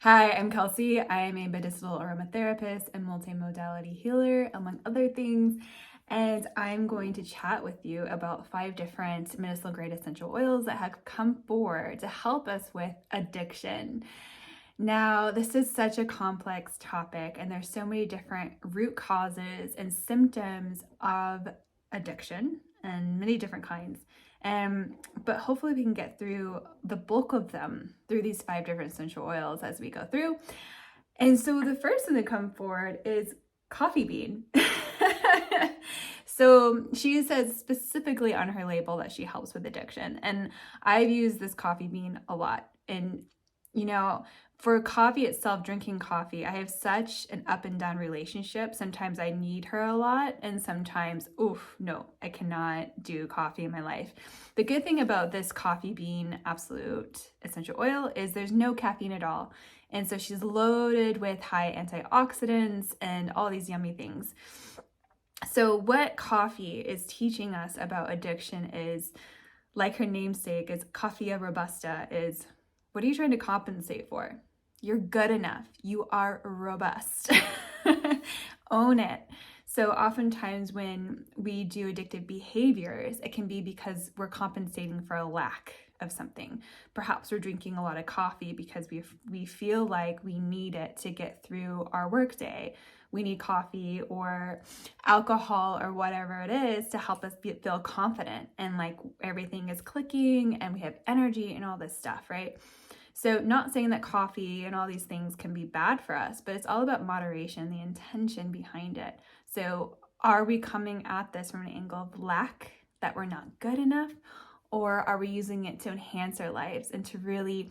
Hi, I'm Kelsey. I am a medicinal aromatherapist and multimodality healer, among other things. And I'm going to chat with you about 5 different medicinal grade essential oils that have come forward to help us with addiction. Now, this is such a complex topic, and there's so many different root causes and symptoms of addiction and many different kinds. But hopefully we can get through the bulk of them through these 5 different essential oils as we go through. And so the first thing that come forward is coffee bean. So she says specifically on her label that she helps with addiction. And I've used this coffee bean a lot. And, for coffee itself, drinking coffee, I have such an up and down relationship. Sometimes I need her a lot, and sometimes, no, I cannot do coffee in my life. The good thing about this coffee bean absolute essential oil is there's no caffeine at all. And so she's loaded with high antioxidants and all these yummy things. So what coffee is teaching us about addiction is, like her namesake is Coffea robusta, is what are you trying to compensate for? You're good enough. You are robust. Own it. So oftentimes when we do addictive behaviors, it can be because we're compensating for a lack of something. Perhaps we're drinking a lot of coffee because we feel like we need it to get through our workday. We need coffee or alcohol or whatever it is to help us feel confident and like everything is clicking and we have energy and all this stuff, right? So not saying that coffee and all these things can be bad for us, but it's all about moderation, the intention behind it. So are we coming at this from an angle of lack, that we're not good enough? Or are we using it to enhance our lives and to really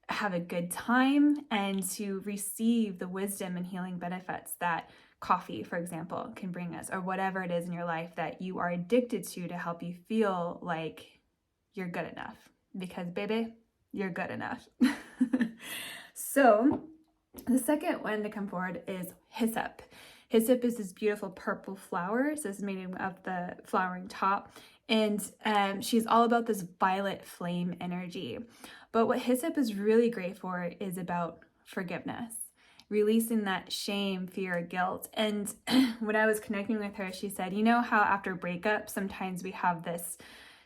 have a good time and to receive the wisdom and healing benefits that coffee, for example, can bring us, or whatever it is in your life that you are addicted to help you feel like you're good enough? Because baby, you're good enough. So the second one to come forward is hyssop. Hyssop is this beautiful purple flower. So it's made of the flowering top. And she's all about this violet flame energy. But what hyssop is really great for is about forgiveness, releasing that shame, fear, guilt. And when I was connecting with her, she said, you know how after breakup, sometimes we have this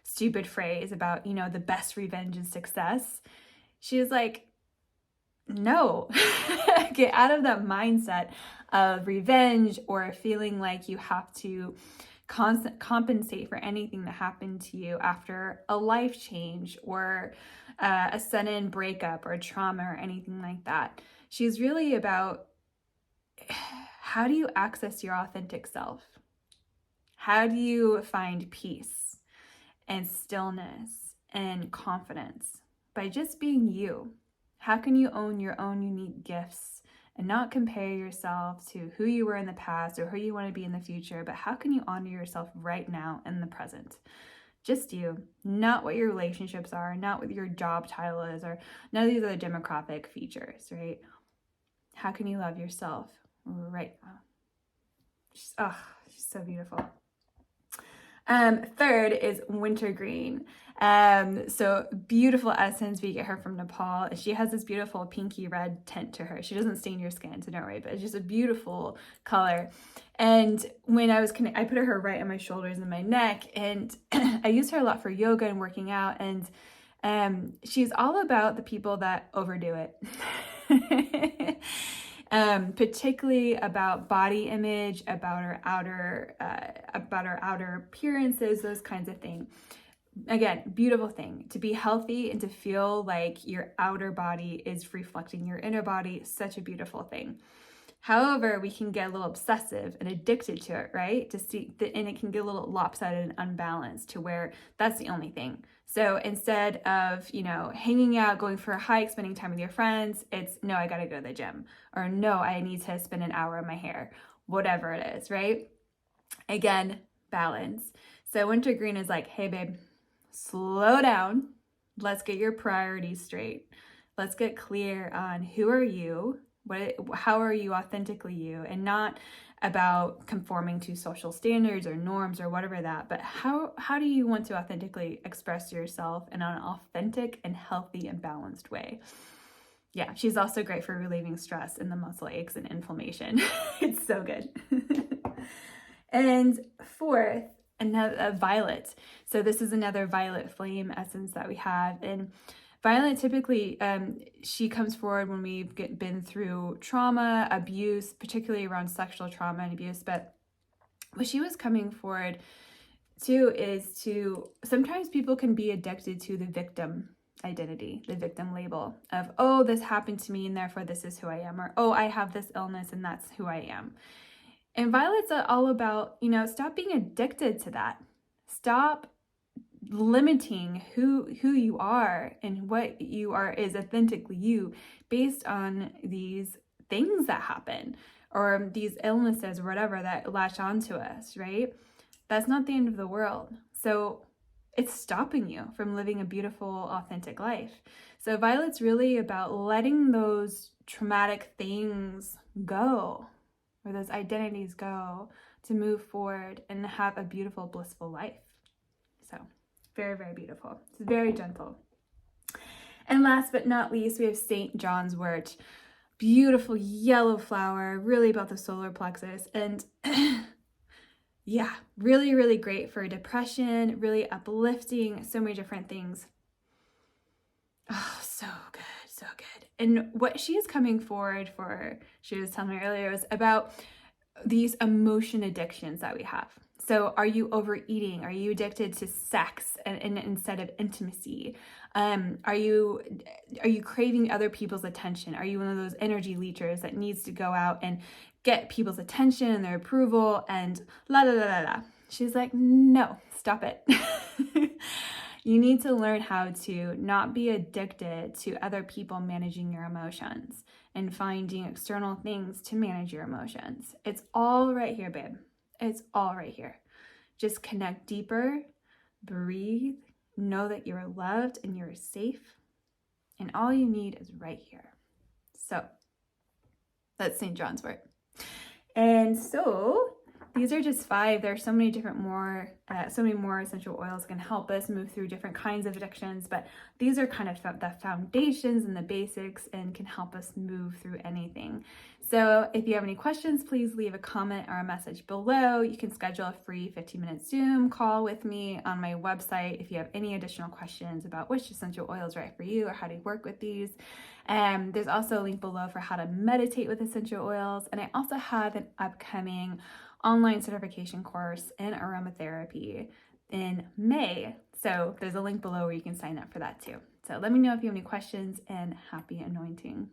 stupid phrase about, the best revenge is success. She was like, no, get out of that mindset of revenge or feeling like you have to compensate for anything that happened to you after a life change or a sudden breakup or trauma or anything like that. She's really about, how do you access your authentic self? How do you find peace and stillness and confidence by just being you? How can you own your own unique gifts and not compare yourself to who you were in the past or who you want to be in the future, but how can you honor yourself right now in the present? Just you, not what your relationships are, not what your job title is, or none of these other demographic features, right? How can you love yourself right now? She's so beautiful. Third is wintergreen. So beautiful essence. We get her from Nepal. She has this beautiful pinky red tint to her. She doesn't stain your skin, so don't worry, but it's just a beautiful color. And when I was I put her right on my shoulders and my neck, and I use her a lot for yoga and working out. And she's all about the people that overdo it. Particularly about body image, about our outer appearances, those kinds of things. Again, beautiful thing to be healthy and to feel like your outer body is reflecting your inner body. Such a beautiful thing. However, we can get a little obsessive and addicted to it, right? And it can get a little lopsided and unbalanced to where that's the only thing. So instead of, hanging out, going for hikes, spending time with your friends, it's no, I got to go to the gym, or no, I need to spend an hour in my hair, whatever it is, right? Again, balance. So wintergreen is like, hey babe, slow down. Let's get your priorities straight. Let's get clear on who are you? How are you authentically you, and not about conforming to social standards or norms or whatever that, but how do you want to authentically express yourself in an authentic and healthy and balanced way? Yeah, she's also great for relieving stress and the muscle aches and inflammation. It's so good. And fourth, another violet. So this is another violet flame essence that we have. And violet typically, she comes forward when we've been through trauma, abuse, particularly around sexual trauma and abuse. But what she was coming forward to is to, sometimes people can be addicted to the victim identity, the victim label of, oh, this happened to me and therefore this is who I am, or oh, I have this illness and that's who I am. And Violet's all about, stop being addicted to that. Stop limiting who you are and what you are is authentically you based on these things that happen or these illnesses or whatever that latch onto us, right? That's not the end of the world. So it's stopping you from living a beautiful, authentic life. So Violet's really about letting those traumatic things go, where those identities go, to move forward and have a beautiful, blissful life. So very, very beautiful. It's very gentle. And last but not least, we have St. John's wort. Beautiful yellow flower, really about the solar plexus. And yeah, really, really great for depression, really uplifting, so many different things. Oh, so good, so good. And what she is coming forward for, she was telling me earlier, was about these emotion addictions that we have. So are you overeating? Are you addicted to sex and instead of intimacy? Are you craving other people's attention? Are you one of those energy leechers that needs to go out and get people's attention and their approval and la la la la la? She's like, no, stop it. You need to learn how to not be addicted to other people managing your emotions and finding external things to manage your emotions. It's all right here, babe. It's all right here. Just connect deeper, breathe, know that you're loved and you're safe, and all you need is right here. So that's St. John's wort. And so these are just 5. There's so many different so many more essential oils can help us move through different kinds of addictions, but these are kind of the foundations and the basics and can help us move through anything. So if you have any questions, please leave a comment or a message below. You can schedule a free 15-minute Zoom call with me on my website if you have any additional questions about which essential oil is right for you or how to work with these. There's also a link below for how to meditate with essential oils. And I also have an upcoming online certification course in aromatherapy in May. So there's a link below where you can sign up for that too. So let me know if you have any questions, and happy anointing.